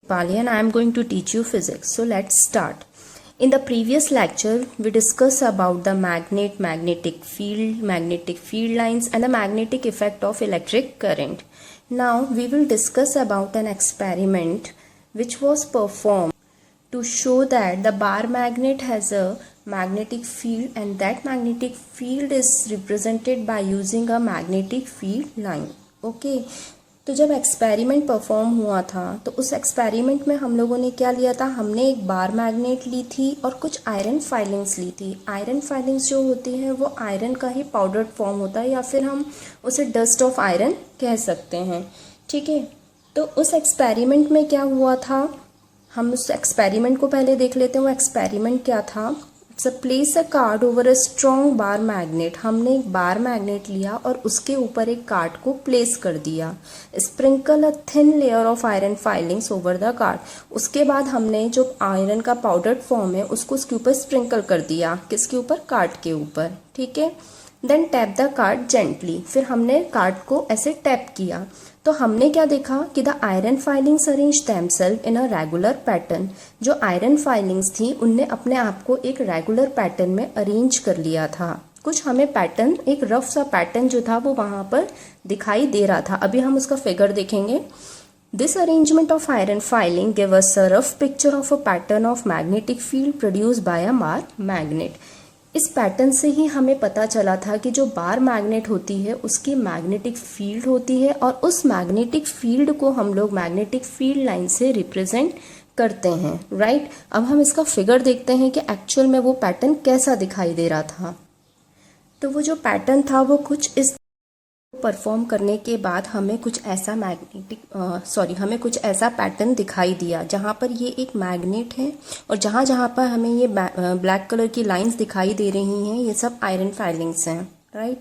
Pali and I am going to teach you physics. So let's start. In the previous lecture, we discussed about the magnetic field lines and the magnetic effect of electric current. Now we will discuss about an experiment which was performed to show that the bar magnet has a magnetic field and that magnetic field is represented by using a magnetic field line. Okay. तो जब experiment perform हुआ था तो उस experiment में हम लोगों ने क्या लिया था, हमने एक बार मैग्नेट ली थी और कुछ आयरन फाइलिंग्स ली थी। आयरन फाइलिंग्स जो होती हैं वो आयरन का ही पाउडर्ड फॉर्म होता है या फिर हम उसे डस्ट ऑफ आयरन कह सकते हैं। ठीक है, तो उस एक्सपेरिमेंट में क्या हुआ था, हम उस एक्सपेरिमेंट को पहले देख लेते हैं। वो एक्सपेरिमेंट क्या था, place a card over a strong bar magnet. हमने एक बार मैग्नेट लिया और उसके ऊपर एक कार्ड को प्लेस कर दिया। Sprinkle a thin layer of iron filings over the card. उसके बाद हमने जो आयरन का पाउडर्ड फॉर्म है उसको उसके ऊपर स्प्रिंकल कर दिया। किसके ऊपर? कार्ड के ऊपर। ठीक है, then tap the card gently. फिर हमने कार्ड को ऐसे टैप किया तो हमने क्या देखा कि the iron filings arrange themselves in a regular pattern. जो आयरन फाइलिंग्स थी उनने अपने आप को एक रेगुलर पैटर्न में अरेंज कर लिया था। कुछ हमें पैटर्न, एक रफ सा पैटर्न जो था वो वहां पर दिखाई दे रहा था। अभी हम उसका फिगर देखेंगे। This arrangement of iron filing give us a rough picture of a pattern of magnetic field produced by a bar magnet. इस पैटर्न से ही हमें पता चला था कि जो बार मैग्नेट होती है उसकी मैग्नेटिक फील्ड होती है और उस मैग्नेटिक फील्ड को हम लोग मैग्नेटिक फील्ड लाइन से रिप्रेजेंट करते हैं। राइट, अब हम इसका फिगर देखते हैं कि एक्चुअल में वो पैटर्न कैसा दिखाई दे रहा था। तो वो जो पैटर्न था वो कुछ इस परफॉर्म करने के बाद हमें कुछ ऐसा पैटर्न दिखाई दिया जहाँ पर ये एक मैग्नेट है और जहाँ जहाँ पर हमें ये ब्लैक कलर की लाइंस दिखाई दे रही हैं ये सब आयरन फाइलिंग्स हैं। राइट,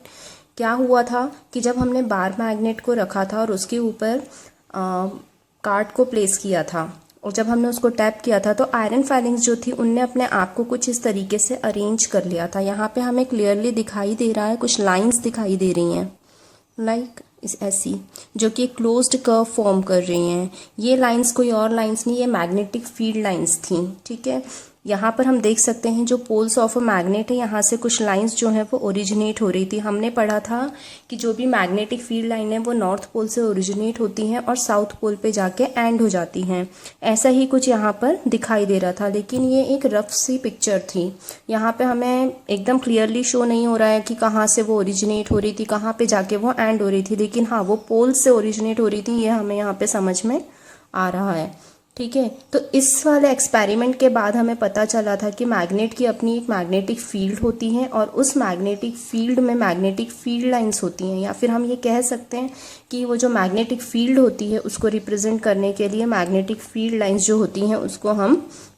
क्या हुआ था कि जब हमने बार मैग्नेट को रखा था और उसके ऊपर कार्ड को प्लेस किया था और जब हमने उसको टैप किया था तो आयरन फाइलिंग्स जो थी उनने अपने आप को कुछ इस तरीके से अरेंज कर लिया था। यहाँ पे हमें क्लियरली दिखाई दे रहा है, कुछ लाइंस दिखाई दे रही हैं लाइक ऐसी, जो कि क्लोज्ड कर्व फॉर्म कर रही हैं। ये लाइंस कोई और लाइंस नहीं, ये मैग्नेटिक फील्ड लाइंस थी। ठीक है, यहाँ पर हम देख सकते हैं जो पोल्स ऑफ अ मैग्नेट है यहाँ से कुछ लाइंस जो है वो ओरिजिनेट हो रही थी। हमने पढ़ा था कि जो भी मैग्नेटिक फील्ड लाइन है वो नॉर्थ पोल से ओरिजिनेट होती हैं और साउथ पोल पे जाके एंड हो जाती हैं। ऐसा ही कुछ यहाँ पर दिखाई दे रहा था, लेकिन ये एक रफ सी पिक्चर थी। यहाँ पे हमें एकदम क्लियरली शो नहीं हो रहा है कि कहाँ से वो ओरिजिनेट हो रही थी, कहाँ पे जाके वो एंड हो रही थी, लेकिन हाँ वो पोल से ओरिजिनेट हो रही थी, ये हमें यहाँ पे समझ में आ रहा है। ठीक है, तो इस वाले एक्सपेरिमेंट के बाद हमें पता चला था कि मैग्नेट की अपनी एक मैग्नेटिक फील्ड होती है और उस मैग्नेटिक फील्ड में मैग्नेटिक फील्ड लाइंस होती हैं, या फिर हम ये कह सकते हैं कि वो जो मैग्नेटिक फील्ड होती है उसको रिप्रेजेंट करने के लिए मैग्नेटिक फील्ड लाइंस जो होती हैं उसको हम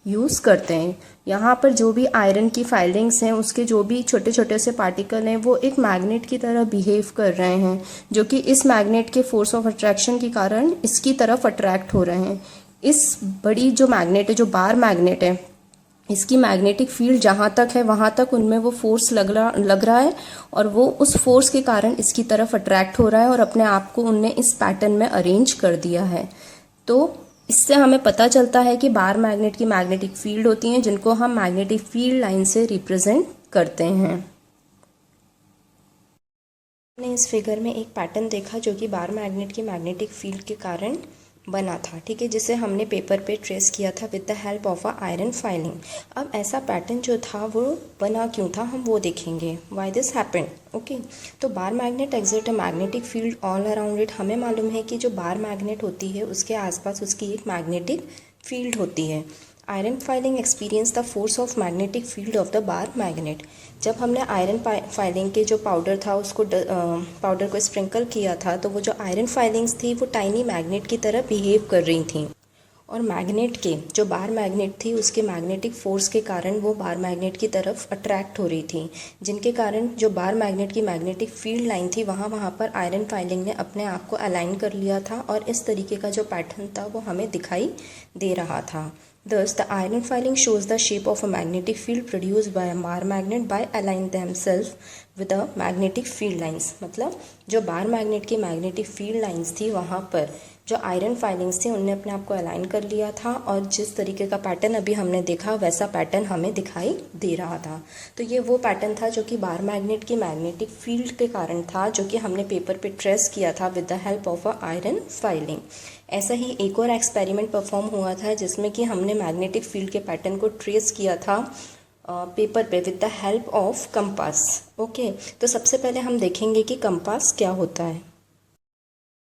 यूज़ करते हैं। यहाँ पर जो भी आयरन की फाइलिंग्स हैं उसके जो भी छोटे छोटे से पार्टिकल हैं वो एक मैग्नेट की तरह बिहेव कर रहे हैं, जो कि इस मैग्नेट के फोर्स ऑफ अट्रैक्शन के कारण इसकी तरफ अट्रैक्ट हो रहे हैं। इस बड़ी जो मैग्नेट है, जो बार मैग्नेट है, इसकी मैग्नेटिक फील्ड जहाँ तक है वहाँ तक उनमें वो फोर्स लग रहा है और वो उस फोर्स के कारण इसकी तरफ अट्रैक्ट हो रहा है और अपने आप को उनने इस पैटर्न में अरेंज कर दिया है। तो इससे हमें पता चलता है कि बार मैग्नेट की मैग्नेटिक फील्ड होती हैं जिनको हम मैग्नेटिक फील्ड लाइन से रिप्रेजेंट करते हैं। हमने इस फिगर में एक पैटर्न देखा जो कि बार मैग्नेट की मैग्नेटिक फील्ड के कारण बना था। ठीक है, जिसे हमने पेपर पे ट्रेस किया था with the help of a iron filing. अब ऐसा पैटर्न जो था वो बना क्यों था हम वो देखेंगे, व्हाई दिस हैपेंड। ओके, तो bar magnet exert a magnetic field all around it. हमें मालूम है कि जो बार मैग्नेट होती है उसके आसपास उसकी एक मैग्नेटिक फील्ड होती है। Iron filing experience the force of magnetic field of the bar magnet. जब हमने आयरन फाइलिंग के जो पाउडर था उसको पाउडर को स्प्रिंकल किया था तो वो जो आयरन फाइलिंग्स थी वो टाइनी मैग्नेट की तरह बिहेव कर रही थी और मैग्नेट के जो बार मैग्नेट थी उसके मैग्नेटिक फोर्स के कारण वो बार मैग्नेट की तरफ अट्रैक्ट हो रही थी, जिनके कारण जो बार मैग्नेट की मैग्नेटिक फील्ड लाइन थी वहाँ पर आयरन फाइलिंग ने अपने आप को अलाइन कर लिया था और इस तरीके का जो पैटर्न था वो हमें दिखाई दे रहा था। Thus, the iron filing shows the shape of a magnetic field produced by a bar magnet by align themselves with the magnetic field lines। मतलब जो बार मैग्नेट की मैग्नेटिक फील्ड लाइंस थी वहाँ पर जो आयरन फाइलिंग्स थी उनने अपने आप को अलाइन कर लिया था और जिस तरीके का पैटर्न अभी हमने देखा वैसा पैटर्न हमें दिखाई दे रहा था। तो ये वो पैटर्न था जो कि बार मैग्नेट की मैग्नेटिक फील्ड के कारण था, जो कि हमने पेपर पे ट्रेस किया था with the help of a iron filing. ऐसा ही एक और एक्सपेरिमेंट परफॉर्म हुआ था जिसमें कि हमने मैग्नेटिक फील्ड के पैटर्न को ट्रेस किया था पेपर पे with the help of compass. Okay, तो सबसे पहले हम देखेंगे कि कंपास क्या होता है।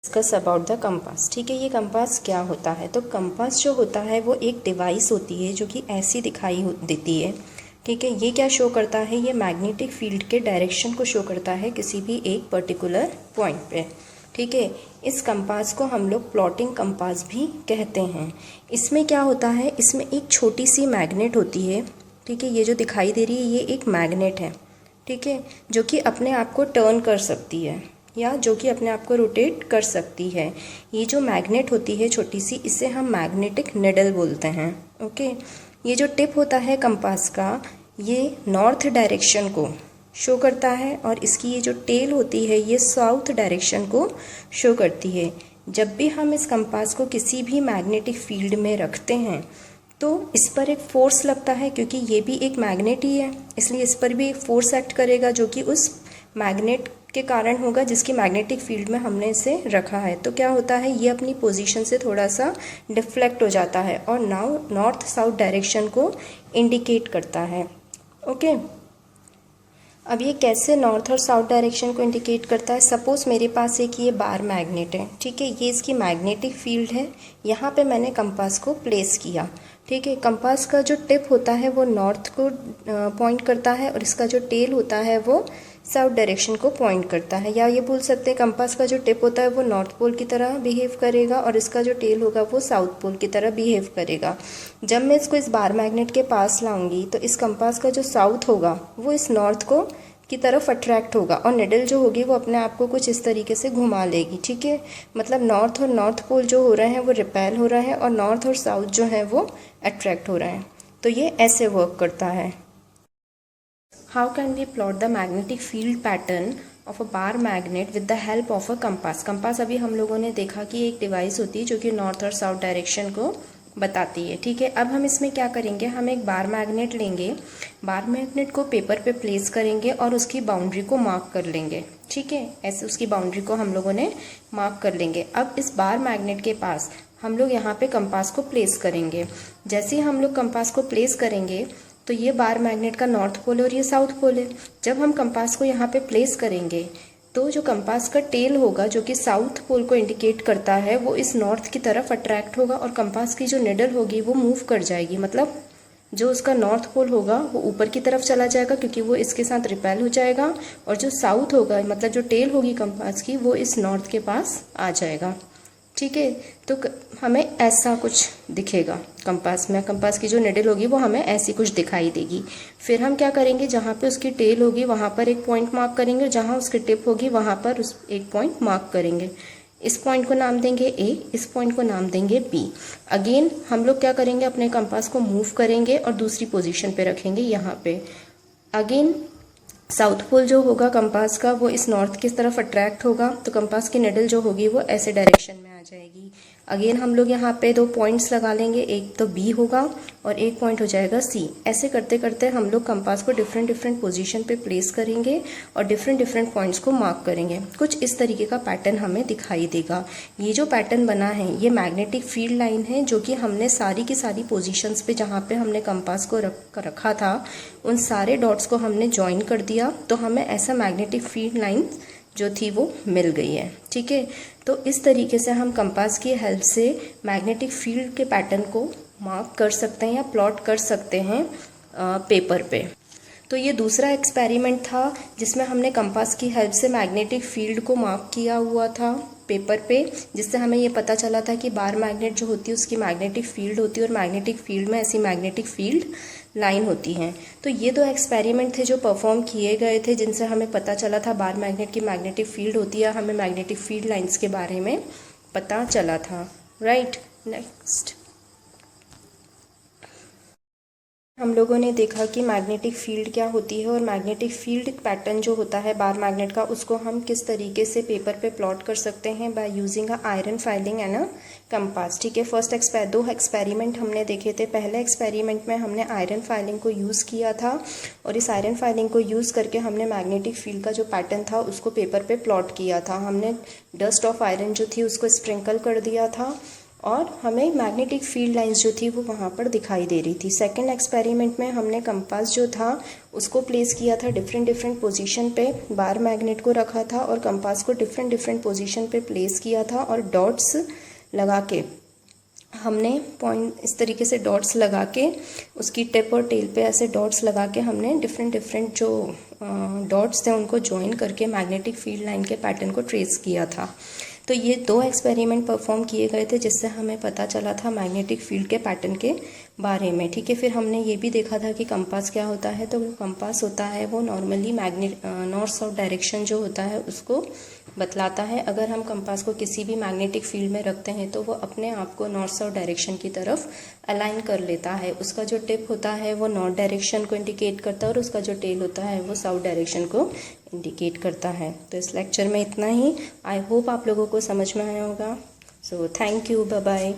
Discuss about the compass. ठीक है, ये कंपास क्या होता है? तो कंपास जो होता है वो एक डिवाइस होती है जो कि ऐसी दिखाई देती है। ठीक है, ये क्या शो करता है? ये मैग्नेटिक फील्ड के डायरेक्शन को शो करता है किसी भी एक पर्टिकुलर पॉइंट पे। ठीक है, इस कंपास को हम लोग प्लॉटिंग कंपास भी कहते हैं। इसमें क्या होता है? इसमें एक छोटी सी मैग्नेट होती है। ठीक है, ये जो दिखाई दे रही है ये एक मैग्नेट है। ठीक है, जो कि अपने आप को टर्न कर सकती है या जो कि अपने आप को रोटेट कर सकती है। ये जो मैग्नेट होती है छोटी सी, इसे हम मैग्नेटिक निडल बोलते हैं। ओके, ये जो टिप होता है कंपास का, ये नॉर्थ डायरेक्शन को शो करता है और इसकी ये जो टेल होती है ये साउथ डायरेक्शन को शो करती है। जब भी हम इस कंपास को किसी भी मैग्नेटिक फील्ड में रखते हैं तो इस पर एक फोर्स लगता है, क्योंकि ये भी एक मैग्नेट ही है, इसलिए इस पर भी एक फोर्स एक्ट करेगा जो कि उस मैग्नेट के कारण होगा जिसकी मैग्नेटिक फील्ड में हमने इसे रखा है। तो क्या होता है? ये अपनी पोजीशन से थोड़ा सा डिफ्लेक्ट हो जाता है और नाउ नॉर्थ साउथ डायरेक्शन को इंडिकेट करता है। ओके, अब ये कैसे नॉर्थ और साउथ डायरेक्शन को इंडिकेट करता है? सपोज मेरे पास एक ये बार मैग्नेट है। ठीक है, ये इसकी मैग्नेटिक फील्ड है। यहाँ पे मैंने कंपास को प्लेस किया। ठीक है, कंपास का जो टिप होता है वो नॉर्थ को पॉइंट करता है और इसका जो टेल होता है वो साउथ डायरेक्शन को पॉइंट करता है। या ये बोल सकते हैं कंपास का जो टिप होता है वो नॉर्थ पोल की तरह बिहेव करेगा और इसका जो टेल होगा वो साउथ पोल की तरह बिहेव करेगा। जब मैं इसको इस बार मैग्नेट के पास लाऊंगी तो इस कंपास का जो साउथ होगा वो इस नॉर्थ को की तरफ अट्रैक्ट होगा और निडल जो होगी वो अपने आप को कुछ इस तरीके से घुमा लेगी। ठीक है, मतलब नॉर्थ और नॉर्थ पोल जो हो रहे हैं वो रिपेल हो रहे हैं और नॉर्थ और साउथ जो है वो अट्रैक्ट हो रहे हैं। तो ये ऐसे वर्क करता है। How can we plot the magnetic field pattern of a bar magnet with the help of a compass? Compass अभी हम लोगों ने देखा कि एक डिवाइस होती है जो कि नॉर्थ और साउथ डायरेक्शन को बताती है। ठीक है, अब हम इसमें क्या करेंगे? हम एक बार मैग्नेट लेंगे, बार मैग्नेट को पेपर पे प्लेस करेंगे और उसकी बाउंड्री को मार्क कर लेंगे। ठीक है, ऐसे उसकी बाउंड्री को हम लोगों ने मार्क कर लेंगे। अब इस बार मैग्नेट के पास हम लोग यहाँ पे कंपास को प्लेस करेंगे। जैसे ही हम लोग कंपास को प्लेस करेंगे तो ये बार मैग्नेट का नॉर्थ पोल है और ये साउथ पोल है। जब हम कंपास को यहाँ पे प्लेस करेंगे तो जो कंपास का टेल होगा जो कि साउथ पोल को इंडिकेट करता है वो इस नॉर्थ की तरफ अट्रैक्ट होगा और कंपास की जो निडल होगी वो मूव कर जाएगी। मतलब जो उसका नॉर्थ पोल होगा वो ऊपर की तरफ चला जाएगा क्योंकि वो इसके साथ रिपेल हो जाएगा, और जो साउथ होगा मतलब जो टेल होगी कंपास की वो इस नॉर्थ के पास आ जाएगा। ठीक है, तो हमें ऐसा कुछ दिखेगा कंपास में। कंपास की जो निडल होगी वो हमें ऐसी कुछ दिखाई देगी। फिर हम क्या करेंगे? जहाँ पे उसकी टेल होगी वहाँ पर एक पॉइंट मार्क करेंगे, जहाँ उसकी टिप होगी वहाँ पर उस एक पॉइंट मार्क करेंगे। इस पॉइंट को नाम देंगे ए, इस पॉइंट को नाम देंगे बी। अगेन हम लोग क्या करेंगे? अपने कंपास को मूव करेंगे और दूसरी पोजीशन पे रखेंगे यहाँ पे। अगेन साउथ पोल जो होगा कंपास का वो इस नॉर्थ की तरफ अट्रैक्ट होगा, तो कंपास की निडल जो होगी वो ऐसे डायरेक्शन में आ जाएगी। अगेन हम लोग यहाँ पे दो पॉइंट्स लगा लेंगे, एक तो बी होगा और एक पॉइंट हो जाएगा सी। ऐसे करते करते हम लोग कंपास को डिफरेंट डिफरेंट पोजीशन पे प्लेस करेंगे और डिफरेंट डिफरेंट पॉइंट्स को मार्क करेंगे। कुछ इस तरीके का पैटर्न हमें दिखाई देगा। ये जो पैटर्न बना है ये मैग्नेटिक फील्ड लाइन है जो कि हमने सारी की सारी पोजिशंस पे जहाँ पे हमने कंपास को रखा था उन सारे डॉट्स को हमने ज्वाइन कर दिया, तो हमें ऐसा मैग्नेटिक फील्ड लाइन जो थी वो मिल गई है। ठीक है, तो इस तरीके से हम कंपास की हेल्प से मैग्नेटिक फील्ड के पैटर्न को मार्क कर सकते हैं या प्लॉट कर सकते हैं पेपर पे। तो ये दूसरा एक्सपेरिमेंट था जिसमें हमने कंपास की हेल्प से मैग्नेटिक फील्ड को मार्क किया हुआ था पेपर पे, जिससे हमें ये पता चला था कि बार मैग्नेट जो होती है उसकी मैग्नेटिक फील्ड होती है और मैग्नेटिक फील्ड में ऐसी मैग्नेटिक फील्ड लाइन होती हैं। तो ये दो एक्सपेरिमेंट थे जो परफॉर्म किए गए थे जिनसे हमें पता चला था बार मैग्नेट की मैग्नेटिक फील्ड होती है, हमें मैग्नेटिक फील्ड लाइन्स के बारे में पता चला था। राइट, नेक्स्ट हम लोगों ने देखा कि मैग्नेटिक फील्ड क्या होती है और मैग्नेटिक फील्ड पैटर्न जो होता है बार मैग्नेट का, उसको हम किस तरीके से पेपर पे प्लॉट कर सकते हैं by using a iron filing and a compass. ठीक है, दो एक्सपेरिमेंट हमने देखे थे। पहले एक्सपेरिमेंट में हमने आयरन फाइलिंग को यूज़ किया था और इस आयरन फाइलिंग को यूज़ करके हमने मैग्नेटिक फील्ड का जो पैटर्न था उसको पेपर पे प्लॉट किया था। हमने डस्ट ऑफ आयरन जो थी उसको स्प्रिंकल कर दिया था और हमें मैग्नेटिक फील्ड लाइंस जो थी वो वहाँ पर दिखाई दे रही थी। सेकंड एक्सपेरिमेंट में हमने कंपास जो था उसको प्लेस किया था डिफरेंट पोजीशन पे, बार मैग्नेट को रखा था और कंपास को डिफरेंट पोजीशन पे प्लेस किया था और डॉट्स लगा के हमने पॉइंट इस तरीके से डॉट्स लगा के उसकी टिप और टेल पे ऐसे डॉट्स लगा के हमने डिफरेंट जो डॉट्स थे उनको ज्वाइन करके मैग्नेटिक फील्ड लाइन के पैटर्न को ट्रेस किया था। तो ये दो एक्सपेरिमेंट परफॉर्म किए गए थे जिससे हमें पता चला था मैग्नेटिक फील्ड के पैटर्न के बारे में। ठीक है, फिर हमने ये भी देखा था कि कंपास क्या होता है। तो कंपास होता है वो नॉर्मली नॉर्थ साउथ डायरेक्शन जो होता है उसको बतलाता है। अगर हम कंपास को किसी भी मैग्नेटिक फील्ड में रखते हैं तो वो अपने आप को नॉर्थ साउथ डायरेक्शन की तरफ अलाइन कर लेता है। उसका जो टिप होता है वो नॉर्थ डायरेक्शन को इंडिकेट करता है और उसका जो टेल होता है वो साउथ डायरेक्शन को इंडिकेट करता है। तो इस लेक्चर में इतना ही। आई होप आप लोगों को समझ में आया होगा। So thank you, bye bye.